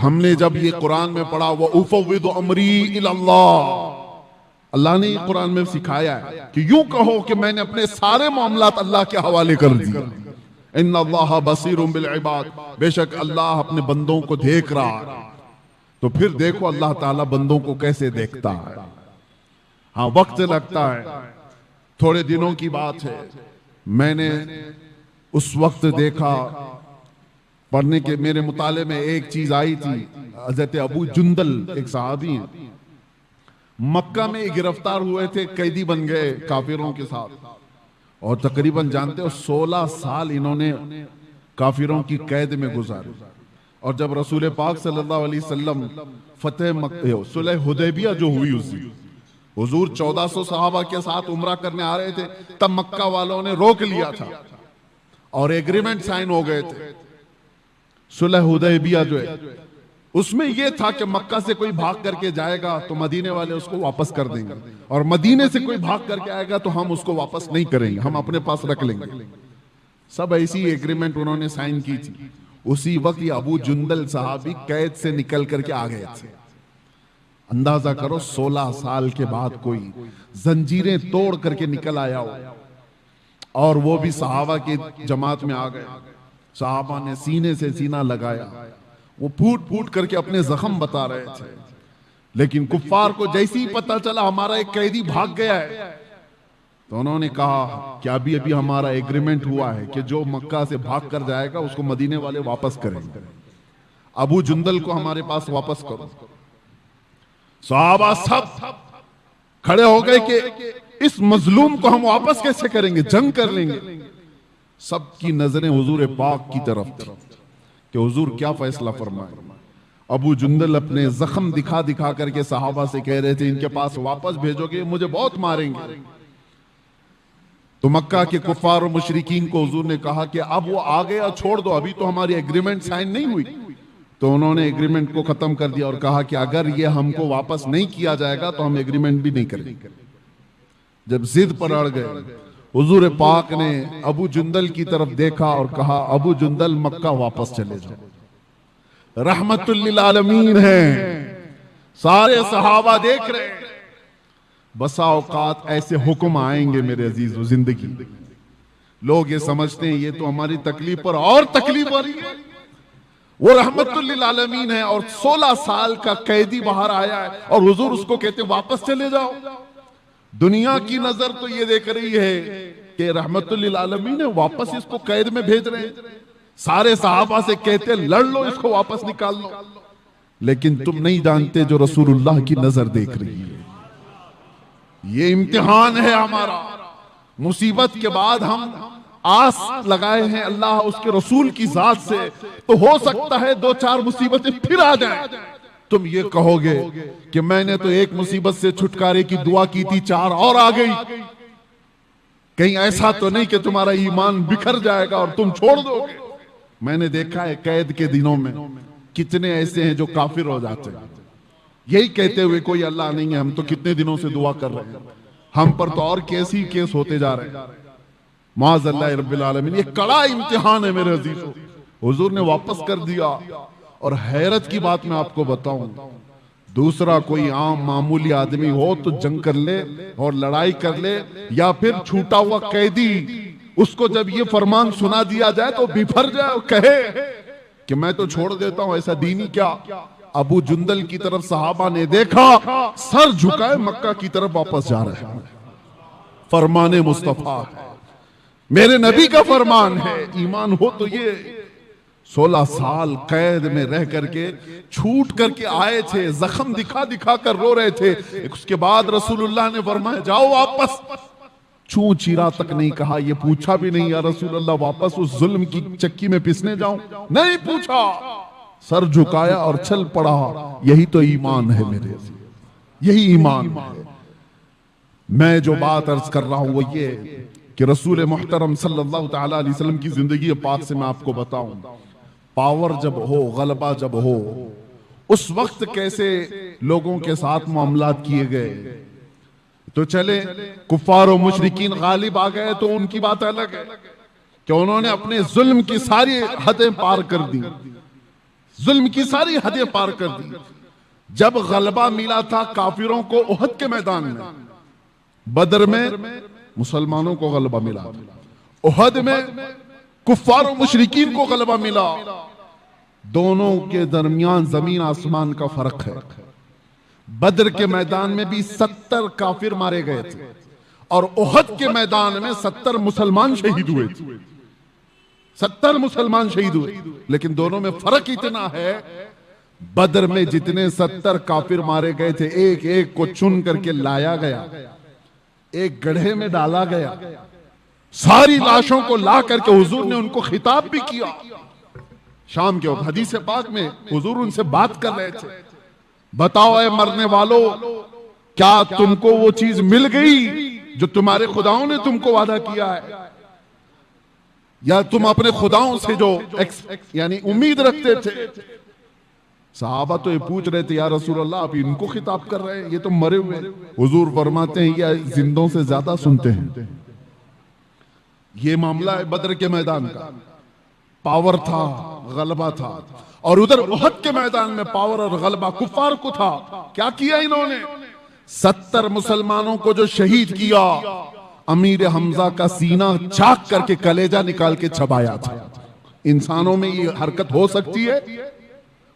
हमने जब ये कुरान में पढ़ा व उफ़व्विदु अमरी इलल्लाह, अल्लाह ने ये कुरान में सिखाया है कि यूं कहो कि मैंने अपने सारे मामलात अल्लाह के हवाले कर दिए। इन्नल्लाह बसीरुम बिल इबाद, बेशक अल्लाह अपने बंदों को देख रहा है। तो फिर देखो अल्लाह ताला बंदों को कैसे देखता है। हाँ, वक्त लगता है, थोड़े दिनों की बात है। मैंने उस वक्त देखा, पढ़ने के मेरे मुताले में एक चीज आई थी। हज़रत अबू जुंदल एक सहाबी हैं, मक्का में गिरफ्तार हुए थे, कैदी बन गए काफिरों के साथ, और तकरीबन जानते हो 16 साल इन्होंने काफिरों की कैद में गुजारे। और जब रसूल पाक सल्लल्लाहु अलैहि वसल्लम फतेह सुलह हुदैबिया जो हुई, उसी हुजूर 1400 सहाबा के साथ उम्रा करने आ रहे थे, तब मक्का वालों ने रोक लिया था और एग्रीमेंट साइन हो गए थे। सुलह हुदैबिया जो है उसमें यह था कि मक्का से कोई भाग करके जाएगा तो मदीने वाले उसको वापस कर देंगे, और मदीने से कोई भाग करके आएगा तो हम उसको वापस नहीं करेंगे, हम अपने पास रख लेंगे। सब ऐसी एग्रीमेंट उन्होंने साइन की थी। उसी वक्त ये अबू जुंदल साहबी कैद से निकल करके आ गए थे। अंदाजा करो 16 साल के बाद कोई जंजीरें तोड़ करके निकल आया हो, और वो भी सहाबा की जमात में आ गए। सहाबा ने सीने से सीना लगाया, वो फूट फूट करके अपने जख्म बता रहे थे। लेकिन कुफ्फार को जैसे ही पता चला हमारा एक कैदी भाग गया है, तो उन्होंने कहा कि अभी अभी हमारा एग्रीमेंट हुआ है कि जो मक्का से भाग कर जाएगा उसको मदीने वाले वापस करेंगे, अबू जुंदल को हमारे पास वापस करो। सहाबा सब खड़े हो गए कि इस मजलूम को हम वापस कैसे करेंगे, जंग कर लेंगे। सबकी नजरें हुजूर पाक की तरफ थी कि हुजूर क्या फैसला फरमाए। अबू जुंदल अपने जख्म दिखा दिखा करके सहाबा से कह रहे थे, इनके पास वापस भेजोगे मुझे बहुत मारेंगे। तो मक्का के कुफार और मुशरिकीन को हुजूर ने कहा कि अब वो आ गया, छोड़ दो, अभी तो हमारी एग्रीमेंट साइन नहीं हुई। तो उन्होंने एग्रीमेंट को खत्म कर दिया और कहा कि अगर ये हमको वापस नहीं किया जाएगा तो हम एग्रीमेंट भी नहीं करेंगे। जब जिद पर अड़ गए, हुजूर पाक ने अबू जुंदल की तरफ देखा और कहा, अबू जुंदल मक्का वापस चले जाओ, रहमतुल लिल आलमीन है। सारे सहाबा देख रहे हैं। बसा औकात ऐसे हुक्म आएंगे मेरे अजीजों जिंदगी, लोग ये समझते हैं ये तो हमारी तकलीफ पर और तकलीफ हो रही है। वो रहमतुल लिल आलमीन है और 16 साल का कैदी बाहर आया है और हुजूर उसको कहते वापस चले जाओ। दुनिया की नजर तो ये देख रही है कि रहमतुल लिल आलमीन है, वापस इसको कैद में भेज रहे हैं। सारे सहाबा से कहते लड़ लो, इसको वापस निकाल लो। लेकिन तुम नहीं जानते जो रसूलुल्लाह की नजर देख रही है। ये इम्तिहान है हमारा। मुसीबत के बाद हम आस लगाए हैं अल्लाह उसके रसूल की जात से, तो हो सकता है 2-4 मुसीबतें फिर आ जाएं। तुम ये कहोगे कि मैंने तो एक मुसीबत से छुटकारे की दुआ की थी, 4 और आ गई। कहीं ऐसा तो नहीं कि तुम्हारा ईमान बिखर जाएगा और तुम छोड़ दोगे। मैंने देखा है कैद के दिनों में कितने ऐसे हैं जो काफिर हो जाते हैं, यही कहते हुए कोई अल्लाह नहीं है, हम तो कितने दिनों से दुआ कर रहे हैं, हम पर तो और केस ही केस होते जा रहे हैं। माज़अल्लाह रब्बिल आलमीन, ये कड़ा इम्तिहान है मेरे अजीजों। हुजूर ने वापस कर दिया। और हैरत की बात मैं आपको बताऊं, दूसरा कोई आम मामूली आदमी हो तो जंग कर ले और लड़ाई कर ले, या फिर छूटा हुआ कैदी, उसको जब ये फरमान सुना दिया जाए तो बिफर जाए और कहे कि मैं तो छोड़ देता हूं, ऐसा दीनी क्या। अबू जुंदल की तरफ सहाबा ने देखा, सर झुकाए मक्का की तरफ वापस जा रहे हैं। फरमाने मुस्तफा है, मेरे नबी का फरमान है। ईमान हो तो ये 16 साल कैद में रह करके छूट करके आए थे, जख्म दिखा दिखा कर रो रहे थे। उसके बाद रसूलुल्लाह ने फरमाया जाओ वापस। चूं चीरा तक नहीं कहा, ये पूछा भी नहीं या रसूलुल्लाह वापस उस जुल्म की चक्की में पिसने जाऊं, नहीं पूछा, सर झुकाया और चल पड़ा। यही तो ईमान है मेरे, यही ईमान है। मैं जो बात अर्ज कर रहा हूं वो ये कि रसूल मुहतरम सल्लल्लाहु तआला अलैहि वसल्लम की जिंदगी पाक से मैं आपको बताऊं, पावर जब हो, गलबा जब हो, उस वक्त कैसे लोगों के साथ मामलात किए गए। तो चले कुफार और मुशरिकीन गालिब आ गए तो उनकी बात अलग है कि उन्होंने अपने जुल्म की सारी हदें पार कर दी। जुल्म की सारी हदें पार कर दी। जब गलबा मिला था काफिरों को उहद के मैदान में, बदर में मुसलमानों को गलबा मिला, उहद में कुफ्फार और मुशरिकीन को गलबा मिला। दोनों के दरमियान जमीन आसमान का फर्क है। बदर के मैदान में भी 70 काफिर मारे गए थे और उहद के मैदान में 70 मुसलमान शहीद हुए थे। 70 मुसलमान शहीद हुए, लेकिन दोनों में फर्क इतना है, बदर में जितने 70 काफिर मारे गए थे, एक एक को चुन करके लाया गया, एक गड्ढे में डाला गया, सारी लाशों को ला करके हुजूर ने उनको खिताब भी किया। शाम के वक्त हदीस पाक में हुजूर उनसे बात कर रहे थे, बताओ ऐ मरने वालों, क्या तुमको वो चीज मिल गई जो तुम्हारे खुदाओं ने तुमको वादा किया है, या तुम अपने खुदाओं से जो यानी उम्मीद रखते थे। सहाबा तो ये पूछ रहे थे, या रसूल अल्लाह आप इनको खिताब कर रहे हैं, ये तो मरे हुए। हुजूर फरमाते हैं या जिंदों से ज्यादा सुनते हैं। ये मामला है बदर के मैदान का, पावर था, गलबा था, और उधर उहद के मैदान में पावर और गलबा कुफ्फार को था। क्या किया इन्होंने? 70 मुसलमानों को जो शहीद किया, अमीर हमजा का सीना चाक करके कलेजा निकाल के चबाया था। इंसानों में ये हरकत हो सकती है?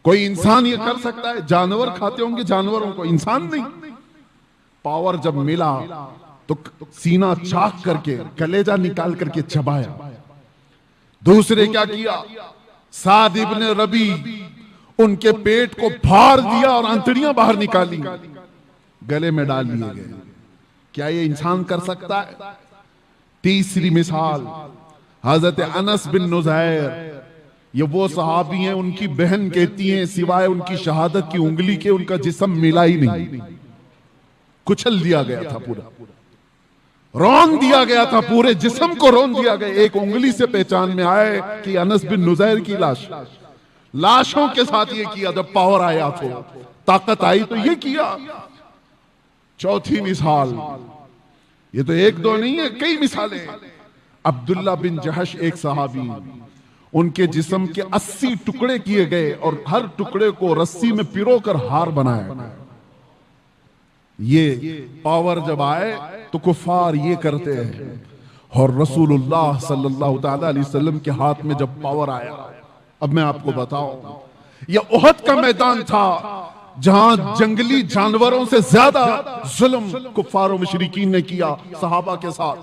कोई इंसान ये कर सकता है? जानवर खाते होंगे जानवरों को, इंसान नहीं। पावर जब मिला तो सीना चाक करके कलेजा निकाल करके चबाया। दूसरे क्या किया? साद इब्ने रबी, उनके पेट को फाड़ दिया और आंतड़ियां बाहर निकाली, गले में डाल लिए गए। क्या ये इंसान कर सकता है? तीसरी मिसाल हजरत अनस बिन नुज़ैर, ये वो सहाबी हैं, उनकी बहन कहती हैं सिवाय उनकी शहादत की उंगली के उनका जिस्म मिला ही नहीं, कुचल दिया गया था, पूरा रौन दिया गया था, पूरे जिस्म को रौन दिया गया। एक उंगली से पहचान में आए कि अनस बिन नुज़ैर की लाश। लाशों के साथ ये किया, जब पावर आया तो, ताकत आई तो ये किया। चौथी मिसाल, ये तो एक दो नहीं है, कई मिसालें। अब्दुल्ला बिन जहश एक सहाबी, उनके जिस्म के 80 टुकड़े किए गए और हर टुकड़े को रस्सी में पिरोकर हार बनाया। ये पावर जब आए तो कुफार ये करते हैं, और रसूलुल्लाह सल्लल्लाहु ताला अलैहि वसल्लम के हाथ में जब पावर आया, अब मैं आपको बताऊं, यह उहद का मैदान था जहां जंगली जानवरों से ज्यादा जुल्म कुफार और मुशरिकीन ने किया सहाबा के साथ।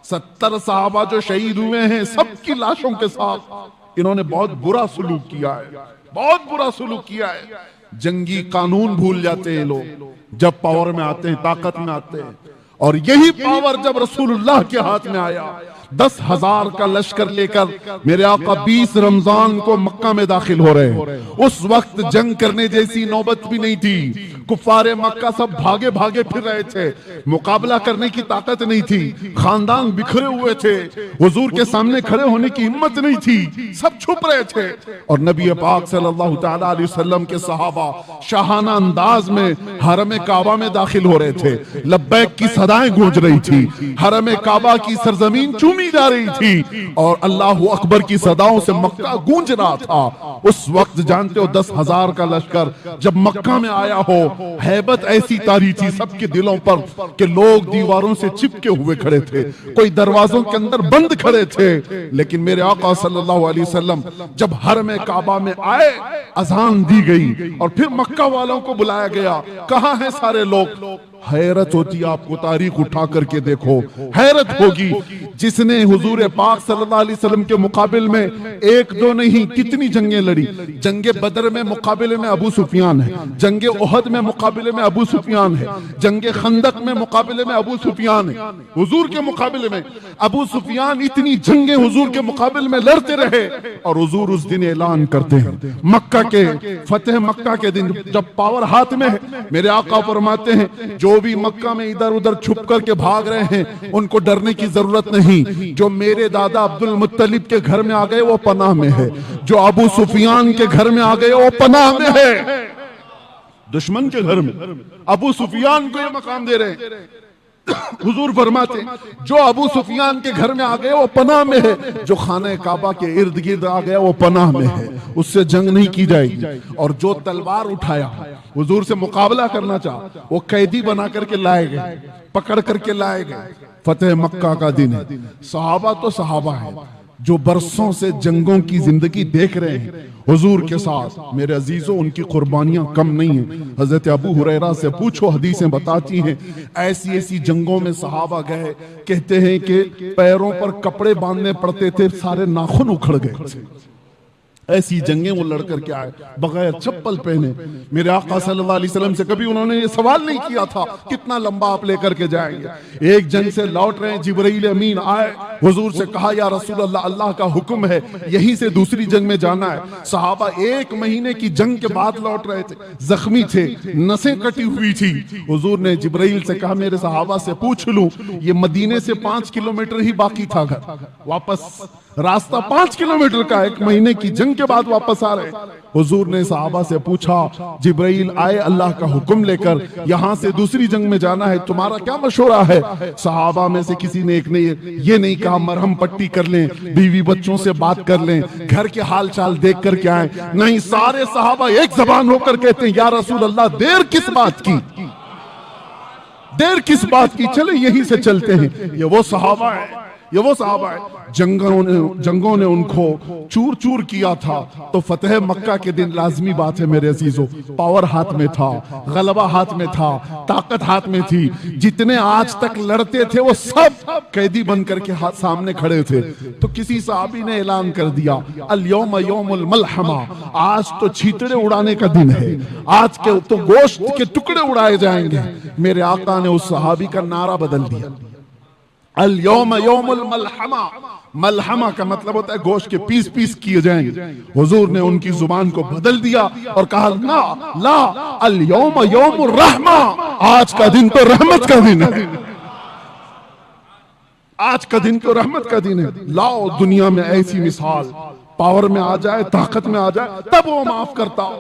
70 सहाबा जो शहीद हुए हैं, सबकी लाशों के साथ इन्होंने बहुत बुरा सलूक किया है, बहुत बुरा सलूक किया है। जंगी कानून भूल जाते हैं लोग जब पावर में आते हैं, ताकत में आते हैं। और यही पावर जब रसूलुल्लाह के हाथ में आया, 10,000 का लश्कर लेकर मेरे आका 20 रमजान को मक्का में दाखिल हो रहे हैं। उस वक्त जंग करने जैसी नौबत भी नहीं थी। कुफारे मक्का सब भागे भागे फिर रहे थे, मुकाबला करने की ताकत नहीं थी, खानदान बिखरे हुए थे, हुजूर के सामने खड़े होने की हिम्मत नहीं थी, सब छुप रहे थे। और नबी पाक सल्लल्लाहु ताला अलैहि वसल्लम के सहाबा शाहाना अंदाज में हरम काबा में दाखिल हो रहे थे। लब्बैक की सदाएं गूंज रही थी, हरम काबा की सरजमीन चूमी जा रही थी और अल्लाहु अकबर की सदाओं से मक्का गूंज रहा था। उस वक्त जानते हो 10,000 का लश्कर जब मक्का में आया हो, हैबत ऐसी तारी थी सबके दिलों पर कि लोग दीवारों से चिपके हुए खड़े थे, कोई दरवाजों के अंदर बंद खड़े थे। लेकिन मेरे आका सल्लल्लाहु अलैहि वसल्लम जब हरम काबा में आए, अजान दी गई और फिर मक्का वालों को बुलाया गया। कहां हैं सारे लोग? हैरत होती है आपको, तारीख उठा करके देखो, हैरत होगी। जिसने हुजूर पाक सल्लल्लाहु अलैहि वसल्लम के मुकाबिल में एक दो नहीं कितनी जंगें लड़ी। जंगे बदर में मुकाबिले में अबू सुफियान है, जंगे उहद में मुकाबिले में अबू सुफियान है, जंगे खंदक में मुकाबिले में अबू सुफियान है। हुजूर के मुकाबिले में अबू सुफियान इतनी जंगे हुजूर के मुकाबिले में लड़ते रहे और हुजूर उस दिन ऐलान करते हैं, मक्का के फतेह मक्का के दिन जब पावर हाथ में है, मेरे आका फरमाते हैं जो भी मक्का में इधर उधर छुप करके भाग रहे हैं उनको डरने की जरूरत नहीं। जो मेरे दादा अब्दुल मुत्तलिब के घर में आ गए वो पनाह में है, जो अबू सुफियान के घर में आ गए वो पनाह में है। दुश्मन के घर में अबू सुफियान को ये मकाम दे रहे हैं। हुजूर फरमाते जो अबू सुफियान के घर में आ गया वो पनाह में है, जो खाने काबा के इर्द गिर्द आ गया वो पनाह में है, उससे जंग नहीं की जाएगी। और जो तलवार उठाया हुजूर से मुकाबला करना चाहा वो कैदी बना करके लाए गए, पकड़ करके लाए गए। फतेह मक्का का दिन है। सहाबा तो सहाबा है जो बरसों से जंगों की जिंदगी देख रहे हैं हुजूर के साथ। मेरे अजीजों, उनकी कुर्बानियां कम नहीं है। हजरत अबू हुरैरा से पूछो, हदीसें बताती हैं ऐसी ऐसी जंगों में सहाबा गए, कहते हैं कि पैरों पर कपड़े बांधने पड़ते थे, सारे नाखून उखड़ गए थे। ऐसी जंगें वो लड़कर के आए बगैर चप्पल पहने। मेरे आका सल्लल्लाहु अलैहि वसल्लम से कभी उन्होंने ये सवाल नहीं किया था कितना लंबा आप लेकर के जाएंगे। एक जंग से लौट रहे हैं, जिब्राइल अमीन आए, हुजूर से कहा या रसूल अल्लाह, अल्लाह का हुक्म है यहीं से दूसरी जंग में जाना है। सहाबा 1 महीने की जंग के बाद लौट रहे थे, जख्मी थे, नसें कटी हुई थी। हुजूर ने जिब्राइल से कहा मेरे सहाबा से पूछ लूं, ये मदीने से 5 किलोमीटर ही बाकी था घर, वापस रास्ता 5 किलोमीटर का, 1 महीने की जंग के बाद वापस आ रहे। हुजूर ने सहाबा से पूछा, जिब्राइल आए अल्लाह का हुक्म लेकर, यहां से दूसरी जंग में जाना है, तुम्हारा क्या मशवरा है? सहाबा में से किसी ने एक ने ये नहीं कहा मरहम पट्टी कर लें, बीवी बच्चों से बात कर लें, घर के हाल चाल देख कर के आए। नहीं, सारे सहाबा एक जबान होकर कहते हैं या रसूल अल्लाह, देर किस बात की, देर किस बात की, चले यहीं से चलते हैं। ये वो सहाबा है, ये वो सहाबा है जंगों ने उनको चूर चूर किया था। तो फतेह मक्का के दिन लाजमी बात है मेरे अजीजों, पावर हाथ में था, गलबा हाथ में था, ताकत हाथ में थी। जितने आज तक लड़ते थे वो सब कैदी बन करके हाथ सामने खड़े थे। तो किसी साहबी ने ऐलान कर दिया, अल यौम यौमुल मलहमा, आज तो छींतड़े उड़ाने का दिन है, आज के तो गोश्त के टुकड़े उड़ाए जाएंगे। मेरे आका ने उस सहाबी का नारा बदल दिया, अल यौम यौमुल मलहमा। मलहमा का मतलब होता है गोश्त के पीस पीस किए जाएंगे। हुजूर ने उनकी जुबान को बदल दिया और कहा ना ला, अल यौम यौमुर रहमा, आज का दिन तो रहमत का दिन है, आज का दिन तो रहमत का दिन है। लाओ दुनिया में ऐसी मिसाल, पावर में आ जाए, ताकत में आ जाए, तब वो माफ करता हो।